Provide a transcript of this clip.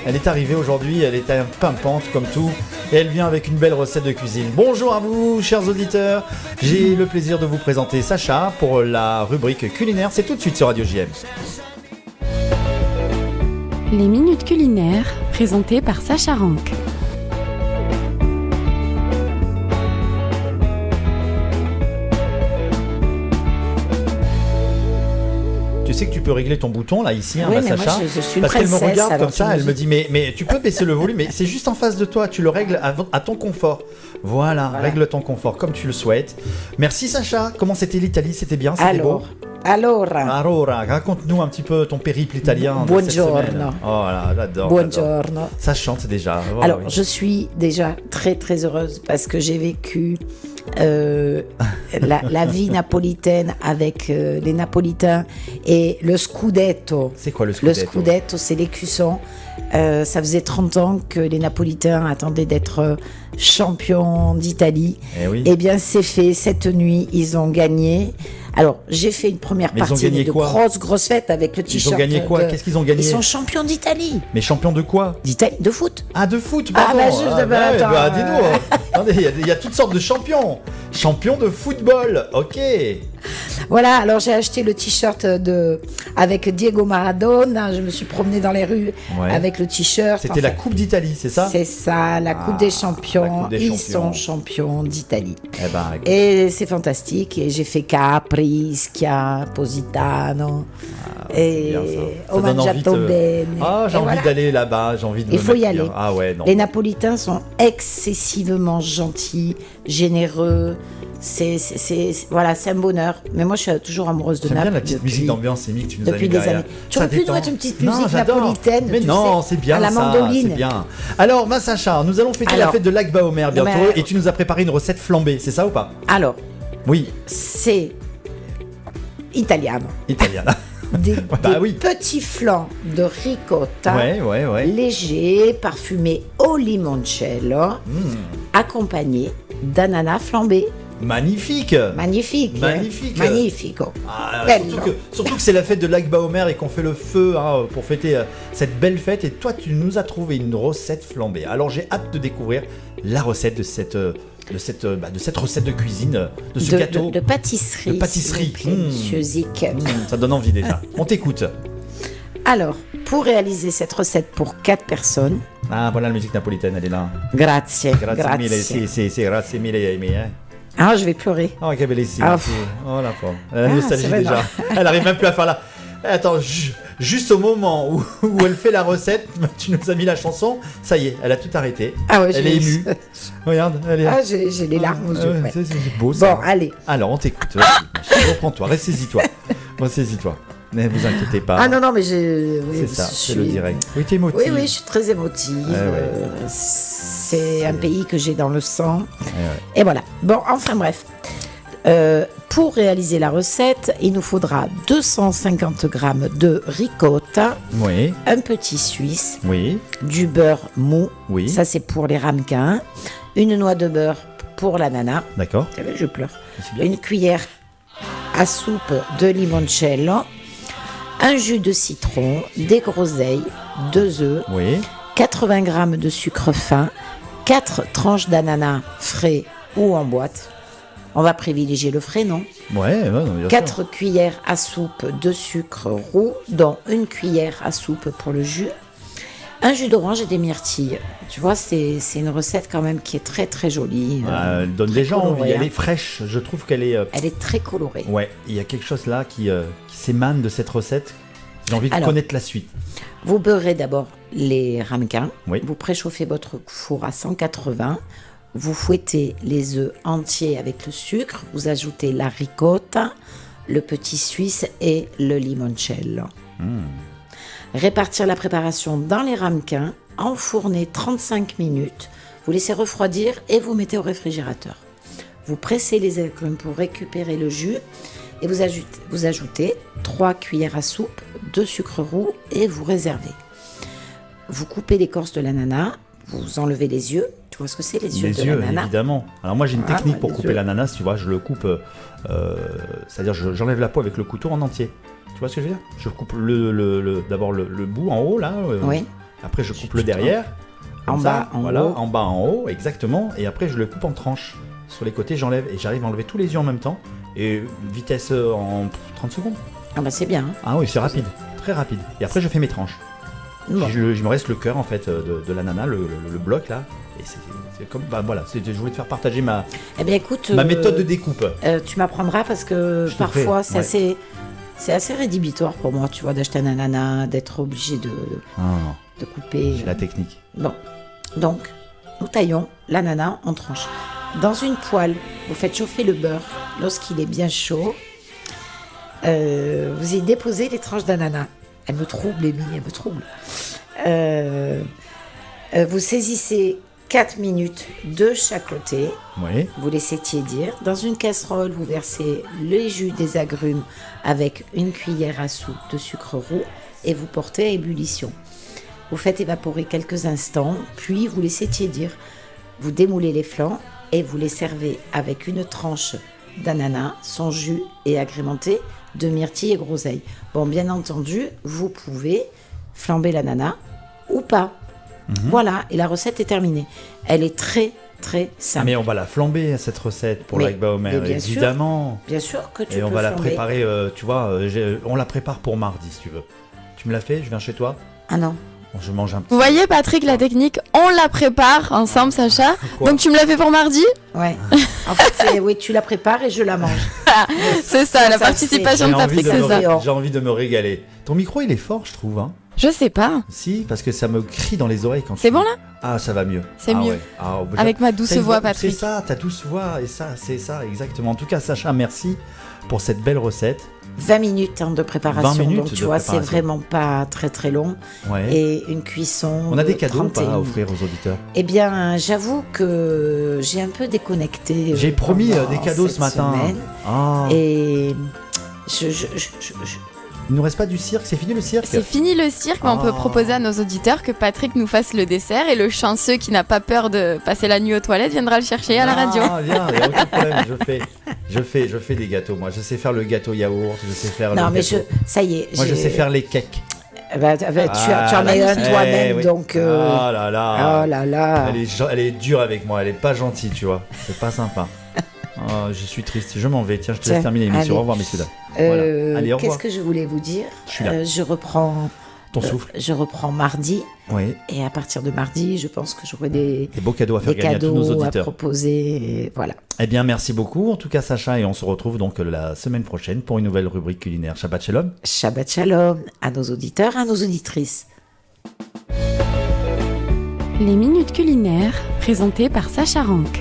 Elle est arrivée aujourd'hui, elle est pimpante comme tout, et elle vient avec une belle recette de cuisine. Bonjour à vous, chers auditeurs. J'ai le plaisir de vous présenter Sacha pour la rubrique culinaire. C'est tout de suite sur Radio JM. Les minutes culinaires, présentées par Sacha Rank. Tu sais que tu peux régler ton bouton là ici, oui, Sacha. moi, je suis une parce qu'elle me princesse, regarde alors comme ça, elle me dit mais tu peux baisser le volume, mais c'est juste en face de toi, tu le règles à ton confort. Voilà, règle ton confort comme tu le souhaites. Merci Sacha. Comment c'était l'Italie? C'était bien, c'était beau. Allora, raconte-nous un petit peu ton périple italien. Buongiorno. Oh là, j'adore. Buongiorno. Ça chante déjà. Oh, alors, oui. je suis déjà très très heureuse parce que j'ai vécu la vie napolitaine avec les Napolitains et le Scudetto. C'est quoi le Scudetto? Le Scudetto, c'est l'écusson. Ça faisait 30 ans que les Napolitains attendaient d'être champions d'Italie. Oui. Eh bien, c'est fait. Cette nuit, ils ont gagné. Alors, j'ai fait une première partie de grosse fête avec le t-shirt. Ils ont gagné quoi? Qu'est-ce qu'ils ont gagné? Ils sont champions d'Italie. Mais champions de quoi? D'Italie, de foot. Ah, de foot, pardon. Attends. Dis-nous. Attendez, il y a toutes sortes de champions. Champions de football, ok. Voilà, alors j'ai acheté le t-shirt avec Diego Maradona. Je me suis promenée dans les rues avec le t-shirt. C'était la Coupe d'Italie, c'est ça? C'est ça, la Coupe des Champions. Ils sont champions d'Italie. Et c'est fantastique. Et j'ai fait Capri, Ischia, Positano. Et au Mangiato Bene. Ah, j'ai envie d'aller là-bas, j'ai envie de me Il faut y aller. Ah ouais, non. Les Napolitains sont excessivement gentils, généreux. C'est un bonheur. Mais moi, je suis toujours amoureuse de Naples. J'aime bien la petite musique d'ambiance émique que tu nous as mis depuis des années. Tu aurais pu nous mettre une petite musique napolitaine. Mais non, c'est bien à la mandoline. C'est bien. Alors, Sacha, nous allons fêter la fête de Lagba Omer bientôt. Et tu nous as préparé une recette flambée, c'est ça ou pas? Alors, oui. C'est italiano. Des petits flancs de ricotta légers, parfumés au limoncello, accompagnés d'ananas flambés. Magnifique. Surtout que c'est la fête de Lagba Omer et qu'on fait le feu pour fêter cette belle fête. Et toi, tu nous as trouvé une recette flambée. Alors, j'ai hâte de découvrir la recette de cette recette de cuisine, de ce gâteau. De pâtisserie. Ça donne envie déjà. On t'écoute. Alors, pour réaliser cette recette pour 4 personnes... Ah, voilà la musique napolitaine, elle est là. Grazie mille. Grazie mille. Ah, je vais pleurer. Oh, che bellissima. Oh, la pauvre. Elle a la nostalgie déjà. Elle arrive même plus à faire la... Attends, juste au moment où elle fait la recette, tu nous as mis la chanson, ça y est, elle a tout arrêté. Ah ouais, elle est émue. Regarde, elle est... Ah, j'ai les larmes aux yeux. C'est beau ça. Bon, allez. Alors, on t'écoute. Reprends-toi, ressaisis-toi. Ne vous inquiétez pas. Ah non, mais c'est ça, c'est le direct. Oui, t'es émotive. Oui, je suis très émotive. C'est un pays que j'ai dans le sang. Et voilà. Bon, enfin bref. Pour réaliser la recette, il nous faudra 250 g de ricotta, un petit suisse, du beurre mou, ça c'est pour les ramequins, une noix de beurre pour l'ananas. D'accord. Je pleure. Une cuillère à soupe de limoncello, un jus de citron, des groseilles, 2 œufs, 80 g de sucre fin, 4 tranches d'ananas frais ou en boîte. On va privilégier le frais, non? Non, 4 cuillères à soupe de sucre roux, dont une cuillère à soupe pour le jus. Un jus d'orange et des myrtilles. Tu vois, c'est une recette quand même qui est très très jolie. Elle donne déjà envie. Elle est fraîche. Je trouve qu'elle est... Elle est très colorée. Ouais, il y a quelque chose là qui s'émane de cette recette. J'ai envie de connaître la suite. Vous beurrez d'abord les ramequins. Vous préchauffez votre four à 180. Vous fouettez les œufs entiers avec le sucre. Vous ajoutez la ricotta, le petit suisse et le limoncello. Répartir la préparation dans les ramequins, enfourner 35 minutes, vous laissez refroidir et vous mettez au réfrigérateur. Vous pressez les agrumes pour récupérer le jus et vous ajoutez 3 cuillères à soupe de sucre roux et vous réservez. Vous coupez l'écorce de l'ananas, vous enlevez les yeux. Tu vois ce que c'est, les yeux de l'ananas? Évidemment. Alors moi j'ai une technique pour couper l'ananas, tu vois, je le coupe, c'est-à-dire j'enlève la peau avec le couteau en entier. Tu vois ce que je veux dire? Je coupe d'abord le bout en haut là, Après, je coupe le derrière. En bas, en haut, exactement. Et après, je le coupe en tranches. Sur les côtés, j'enlève et j'arrive à enlever tous les yeux en même temps. Et vitesse en 30 secondes. Ah bah c'est bien. Ah oui, c'est rapide, très rapide. Et après, je fais mes tranches. Bon. Je me reste le cœur en fait de l'ananas, le bloc là. Et c'est comme, voilà, je voulais te faire partager ma méthode de découpe. Tu m'apprendras parce que parfois c'est assez rédhibitoire pour moi, tu vois, d'acheter un ananas, d'être obligé de couper. J'ai la technique. Bon, donc nous taillons l'ananas en tranches. Dans une poêle, vous faites chauffer le beurre. Lorsqu'il est bien chaud, vous y déposez les tranches d'ananas. Elle me trouble, Émilie, elle me trouble. Vous saisissez 4 minutes de chaque côté. Oui. Vous laissez tiédir. Dans une casserole, vous versez le jus des agrumes avec une cuillère à soupe de sucre roux et vous portez à ébullition. Vous faites évaporer quelques instants, puis vous laissez tiédir. Vous démoulez les flancs et vous les servez avec une tranche d'ananas, son jus est agrémenté de myrtille et groseille. Bon, bien entendu, vous pouvez flamber l'ananas ou pas. Voilà, et la recette est terminée. Elle est très, très simple. Mais on va la flamber, cette recette, pour l'Akba Omer, évidemment. Bien sûr que tu peux flamber. Et on va la préparer, tu vois, on la prépare pour mardi, si tu veux. Tu me l'as fait? Je viens chez toi? Ah non. Je mange un petit. Vous voyez, Patrick, la technique, on la prépare ensemble, Sacha. Quoi? Donc tu me l'as fait pour mardi? Ouais. En fait, oui, tu la prépares et je la mange. C'est ça, la participation de Patrick, c'est ça. J'ai envie de me régaler. Ton micro, il est fort, je trouve. Hein. Je sais pas. Si, parce que ça me crie dans les oreilles quand c'est bon là? Ah, ça va mieux. C'est mieux. Ouais. Avec ma douce voix, Patrick. C'est ça, ta douce voix, et ça, c'est ça, exactement. En tout cas, Sacha, merci pour cette belle recette. 20 minutes de préparation, donc tu vois, c'est vraiment pas très très long. Ouais. Et une cuisson. On a des cadeaux à offrir aux auditeurs? Eh bien, j'avoue que j'ai un peu déconnecté. J'ai promis des cadeaux ce matin. Et il nous reste pas du cirque, c'est fini le cirque? C'est fini le cirque, mais on peut proposer à nos auditeurs que Patrick nous fasse le dessert et le chanceux qui n'a pas peur de passer la nuit aux toilettes viendra le chercher à la radio. Ah, bien, il n'y a aucun problème, je fais des gâteaux, moi. Je sais faire le gâteau yaourt, je sais faire ça y est. Moi, je sais faire les cakes. Tu en es un toi-même, oui. Donc... Oh là là. Oh là là. Elle est dure avec moi, elle est pas gentille, tu vois. C'est pas sympa. Oh, je suis triste, je m'en vais. Tiens, je te laisse terminer l'émission. Au revoir, messieurs. Voilà. Allez, au revoir. Qu'est-ce que je voulais vous dire? Je reprends ton souffle. Je reprends mardi. Oui. Et à partir de mardi, je pense que j'aurai des beaux cadeaux à faire gagner à tous nos auditeurs. À proposer. Et voilà. Eh bien, merci beaucoup. En tout cas, Sacha, et on se retrouve donc la semaine prochaine pour une nouvelle rubrique culinaire. Shabbat Shalom. Shabbat Shalom à nos auditeurs, à nos auditrices. Les minutes culinaires présentées par Sacha Rank.